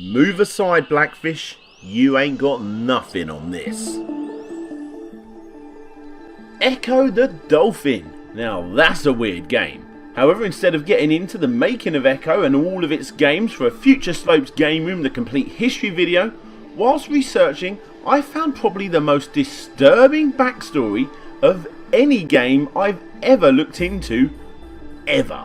Move aside, Blackfish. You ain't got nothing on this. Ecco the Dolphin. Now that's a weird game. However, instead of getting into the making of Ecco and all of its games for a Future Slopes Game Room The Complete History video, whilst researching, I found probably the most disturbing backstory of any game I've ever looked into, ever.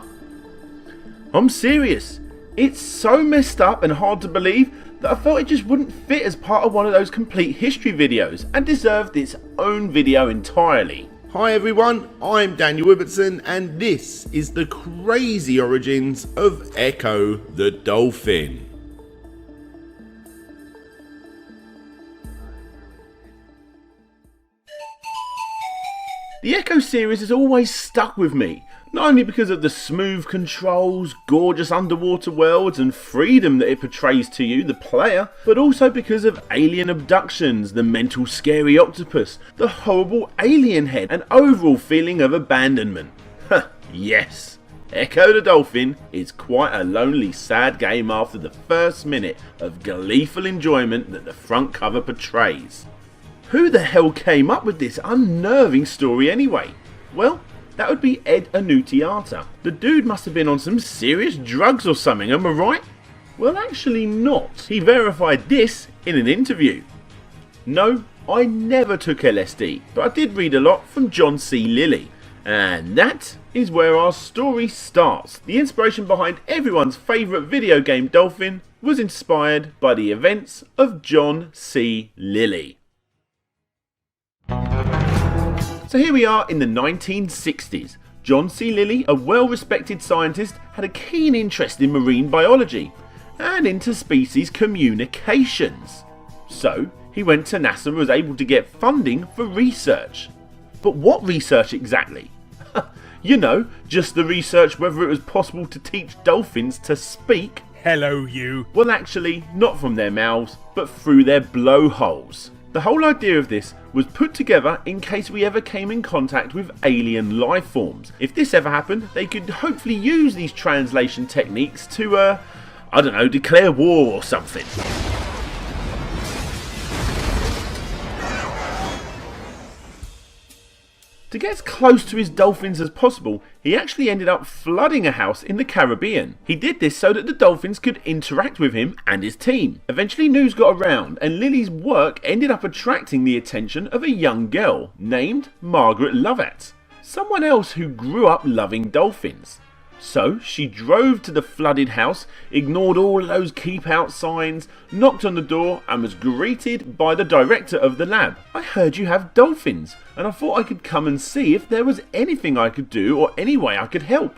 I'm serious. It's so messed up and hard to believe that I felt it just wouldn't fit as part of one of those complete history videos and deserved its own video entirely. Hi everyone, I'm Daniel Ibbertson and this is the crazy origins of Ecco the Dolphin. The Ecco series has always stuck with me, not only because of the smooth controls, gorgeous underwater worlds and freedom that it portrays to you, the player, but also because of alien abductions, the mental scary octopus, the horrible alien head, and overall feeling of abandonment. Yes, Ecco the Dolphin is quite a lonely, sad game after the first minute of gleeful enjoyment that the front cover portrays. Who the hell came up with this unnerving story anyway? Well, that would be Ed Annunziata. The dude must have been on some serious drugs or something, am I right? Well, actually not. He verified this in an interview. No, I never took LSD, but I did read a lot from John C. Lilly. And that is where our story starts. The inspiration behind everyone's favourite video game Dolphin was inspired by the events of John C. Lilly. So here we are in the 1960s. John C. Lilly, a well-respected scientist, had a keen interest in marine biology and interspecies communications. So he went to NASA and was able to get funding for research. But what research exactly? You know, just the research whether it was possible to teach dolphins to speak. Hello, you. Well, actually, not from their mouths, but through their blowholes. The whole idea of this was put together in case we ever came in contact with alien life forms. If this ever happened, they could hopefully use these translation techniques to, I don't know, declare war or something. To get as close to his dolphins as possible, he actually ended up flooding a house in the Caribbean. He did this so that the dolphins could interact with him and his team. Eventually news got around and Lilly's work ended up attracting the attention of a young girl named Margaret Lovett, someone else who grew up loving dolphins. So she drove to the flooded house, ignored all those keep out signs, knocked on the door and was greeted by the director of the lab. I heard you have dolphins and I thought I could come and see if there was anything I could do or any way I could help.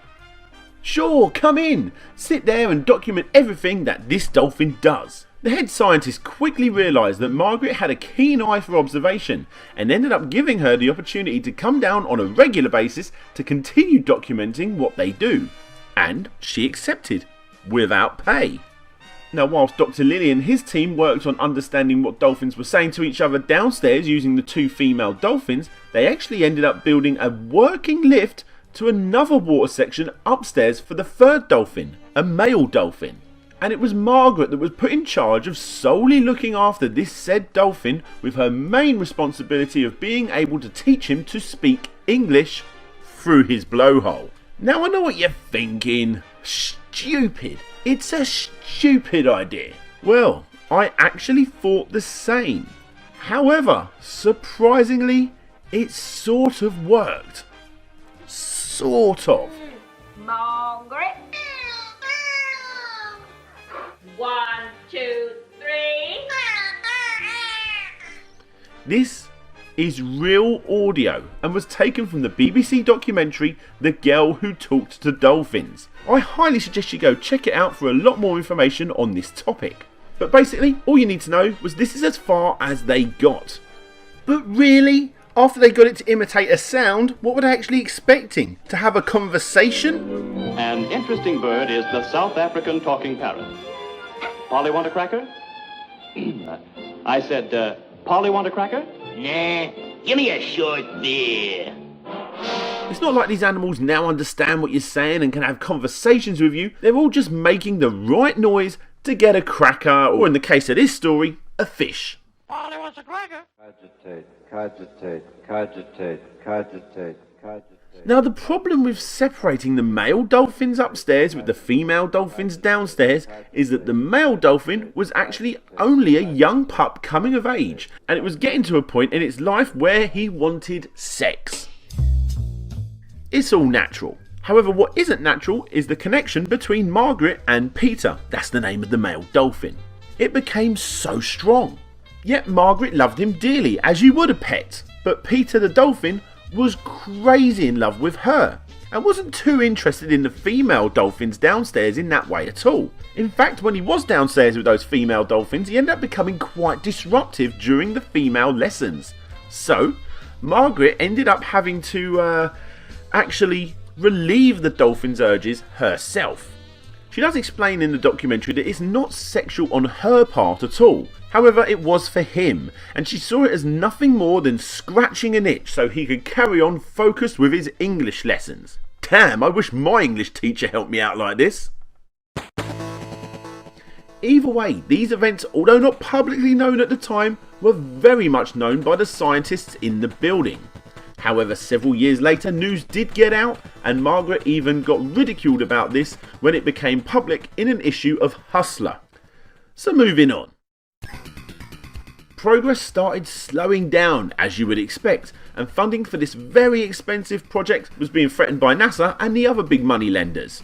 Sure, come in, sit there and document everything that this dolphin does. The head scientist quickly realised that Margaret had a keen eye for observation and ended up giving her the opportunity to come down on a regular basis to continue documenting what they do. And she accepted, without pay. Now, whilst Dr. Lilly and his team worked on understanding what dolphins were saying to each other downstairs using the two female dolphins, they actually ended up building a working lift to another water section upstairs for the third dolphin, a male dolphin. And it was Margaret that was put in charge of solely looking after this said dolphin, with her main responsibility of being able to teach him to speak English through his blowhole. Now I know what you're thinking. Stupid. It's a stupid idea. Well, I actually thought the same. However, surprisingly, it sort of worked. Sort of. Margaret. 1, 2, 3. This is real audio and was taken from the BBC documentary The Girl Who Talked to Dolphins. I highly suggest you go check it out for a lot more information on this topic. But basically, all you need to know was this is as far as they got. But really? After they got it to imitate a sound, what were they actually expecting? To have a conversation? An interesting bird is the South African talking parrot. Polly want a cracker? I said, Polly want a cracker? Nah, give me a short beer. It's not like these animals now understand what you're saying and can have conversations with you. They're all just making the right noise to get a cracker, or in the case of this story, a fish. Polly wants a cracker. Cogitate. Now the problem with separating the male dolphins upstairs with the female dolphins downstairs is that the male dolphin was actually only a young pup coming of age, and it was getting to a point in its life where he wanted sex. It's all natural. However, what isn't natural is the connection between Margaret and Peter. That's the name of the male dolphin. It became so strong. Yet Margaret loved him dearly, as you would a pet, but Peter the dolphin was crazy in love with her and wasn't too interested in the female dolphins downstairs in that way at all. In fact, when he was downstairs with those female dolphins, he ended up becoming quite disruptive during the female lessons. So, Margaret ended up having to actually relieve the dolphin's urges herself. She does explain in the documentary that it's not sexual on her part at all. However, it was for him, and she saw it as nothing more than scratching an itch so he could carry on focused with his English lessons. Damn, I wish my English teacher helped me out like this. Either way, these events, although not publicly known at the time, were very much known by the scientists in the building. However, several years later, news did get out, and Margaret even got ridiculed about this when it became public in an issue of Hustler. So moving on. Progress started slowing down, as you would expect, and funding for this very expensive project was being threatened by NASA and the other big money lenders.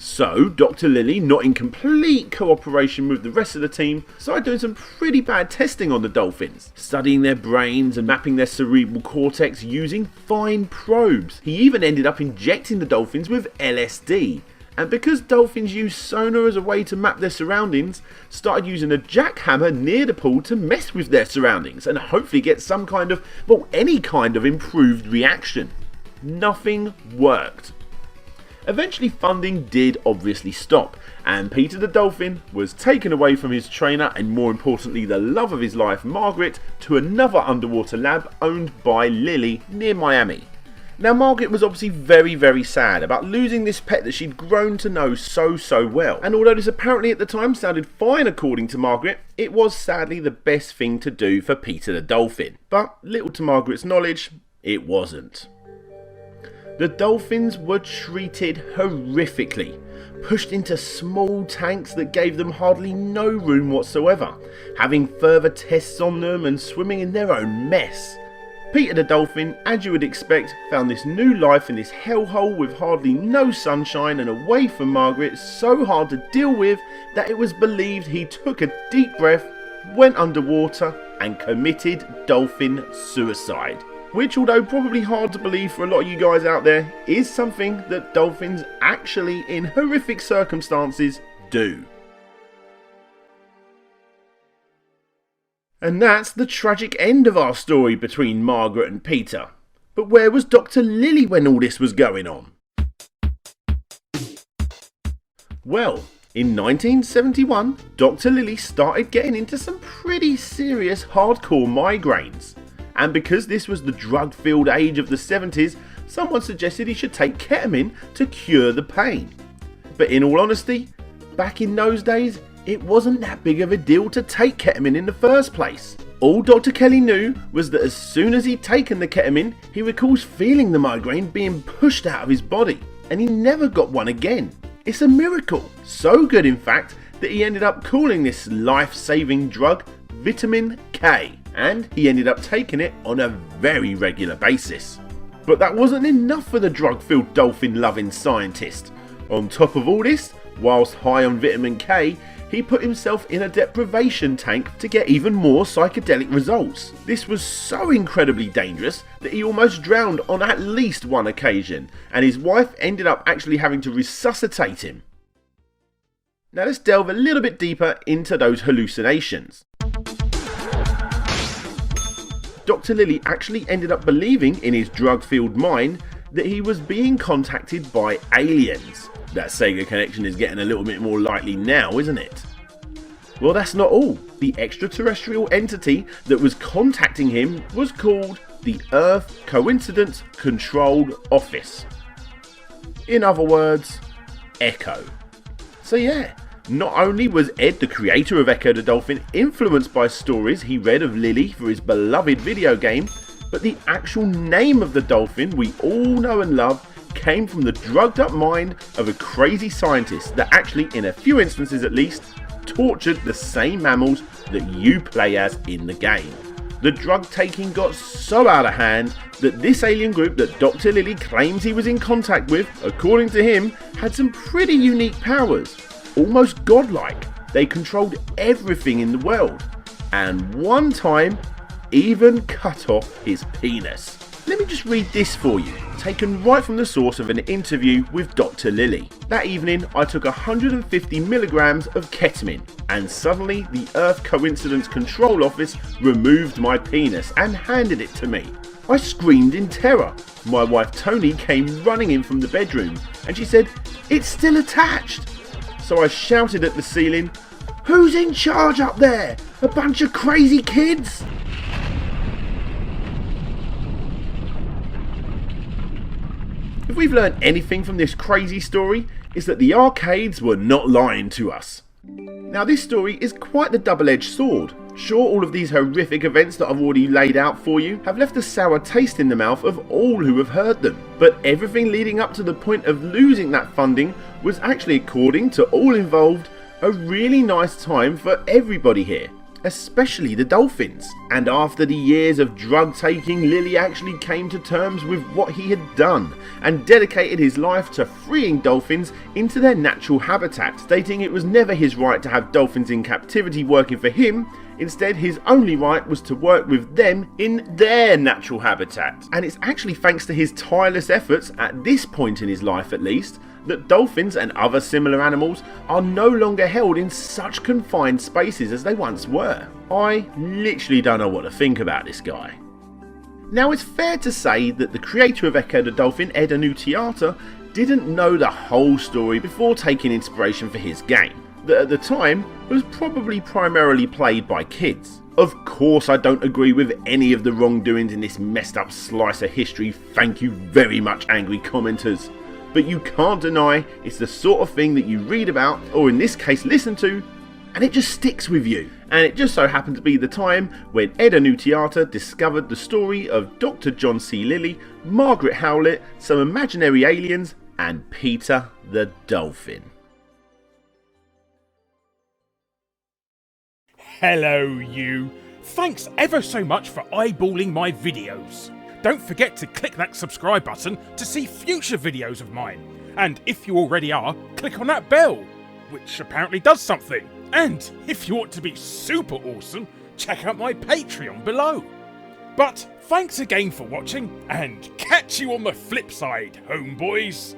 So, Dr. Lilly, not in complete cooperation with the rest of the team, started doing some pretty bad testing on the dolphins, studying their brains and mapping their cerebral cortex using fine probes. He even ended up injecting the dolphins with LSD. And because dolphins use sonar as a way to map their surroundings, started using a jackhammer near the pool to mess with their surroundings and hopefully get some kind of, well, any kind of improved reaction. Nothing worked. Eventually funding did obviously stop, and Peter the dolphin was taken away from his trainer and, more importantly, the love of his life, Margaret, to another underwater lab owned by Lilly near Miami. Now, Margaret was obviously very sad about losing this pet that she'd grown to know so well, and although this apparently at the time sounded fine according to Margaret, it was sadly the best thing to do for Peter the dolphin. But little to Margaret's knowledge, it wasn't. The dolphins were treated horrifically, pushed into small tanks that gave them hardly no room whatsoever, having further tests on them and swimming in their own mess. Peter the dolphin, as you would expect, found this new life in this hellhole with hardly no sunshine and away from Margaret so hard to deal with that it was believed he took a deep breath, went underwater and committed dolphin suicide. Which, although probably hard to believe for a lot of you guys out there, is something that dolphins actually, in horrific circumstances, do. And that's the tragic end of our story between Margaret and Peter. But where was Dr. Lilly when all this was going on? Well, in 1971, Dr. Lilly started getting into some pretty serious hardcore migraines. And because this was the drug-filled age of the 70s, someone suggested he should take ketamine to cure the pain. But in all honesty, back in those days, it wasn't that big of a deal to take ketamine in the first place. All Dr. Kelly knew was that as soon as he'd taken the ketamine, he recalls feeling the migraine being pushed out of his body, and he never got one again. It's a miracle. So good, in fact, that he ended up calling this life-saving drug Vitamin K. And he ended up taking it on a very regular basis. But that wasn't enough for the drug-filled dolphin-loving scientist. On top of all this, whilst high on vitamin K, he put himself in a deprivation tank to get even more psychedelic results. This was so incredibly dangerous that he almost drowned on at least one occasion, and his wife ended up actually having to resuscitate him. Now let's delve a little bit deeper into those hallucinations. Dr. Lilly actually ended up believing in his drug-filled mind that he was being contacted by aliens. That Sega connection is getting a little bit more likely now, isn't it? Well, that's not all. The extraterrestrial entity that was contacting him was called the Earth Coincidence Control Office. In other words, Ecco. So yeah, Not only was Ed, the creator of Ecco the Dolphin, influenced by stories he read of Lily for his beloved video game, but the actual name of the dolphin we all know and love came from the drugged up mind of a crazy scientist that actually, in a few instances at least, tortured the same mammals that you play as in the game. The drug taking got so out of hand that this alien group that Dr. Lily claims he was in contact with, according to him, had some pretty unique powers. Almost godlike. They controlled everything in the world. And one time, even cut off his penis. Let me just read this for you, taken right from the source of an interview with Dr. Lily. That evening, I took 150 milligrams of ketamine, and suddenly the Earth Coincidence Control Office removed my penis and handed it to me. I screamed in terror. My wife Tony came running in from the bedroom, and she said, "It's still attached." So I shouted at the ceiling, "Who's in charge up there? A bunch of crazy kids?" If we've learned anything from this crazy story, it's that the arcades were not lying to us. Now this story is quite the double-edged sword. Sure, all of these horrific events that I've already laid out for you have left a sour taste in the mouth of all who have heard them. But everything leading up to the point of losing that funding was actually, according to all involved, a really nice time for everybody here. Especially the dolphins. And after the years of drug taking, Lily actually came to terms with what he had done and dedicated his life to freeing dolphins into their natural habitat, stating it was never his right to have dolphins in captivity working for him. Instead, his only right was to work with them in their natural habitat. And it's actually thanks to his tireless efforts, at this point in his life at least, that dolphins and other similar animals are no longer held in such confined spaces as they once were. I literally don't know what to think about this guy. Now, it's fair to say that the creator of Ecco the Dolphin, Ed Annunziata, didn't know the whole story before taking inspiration for his game, that at the time was probably primarily played by kids. Of course, I don't agree with any of the wrongdoings in this messed up slice of history, thank you very much, angry commenters. But you can't deny it's the sort of thing that you read about, or in this case listen to, and it just sticks with you. And it just so happened to be the time when Ed Annunziata discovered the story of Dr. John C. Lilly, Margaret Howlett, some imaginary aliens, and Peter the Dolphin. Hello you! Thanks ever so much for eyeballing my videos. Don't forget to click that subscribe button to see future videos of mine. And if you already are, click on that bell, which apparently does something. And if you want to be super awesome, check out my Patreon below. But thanks again for watching, and catch you on the flip side, homeboys.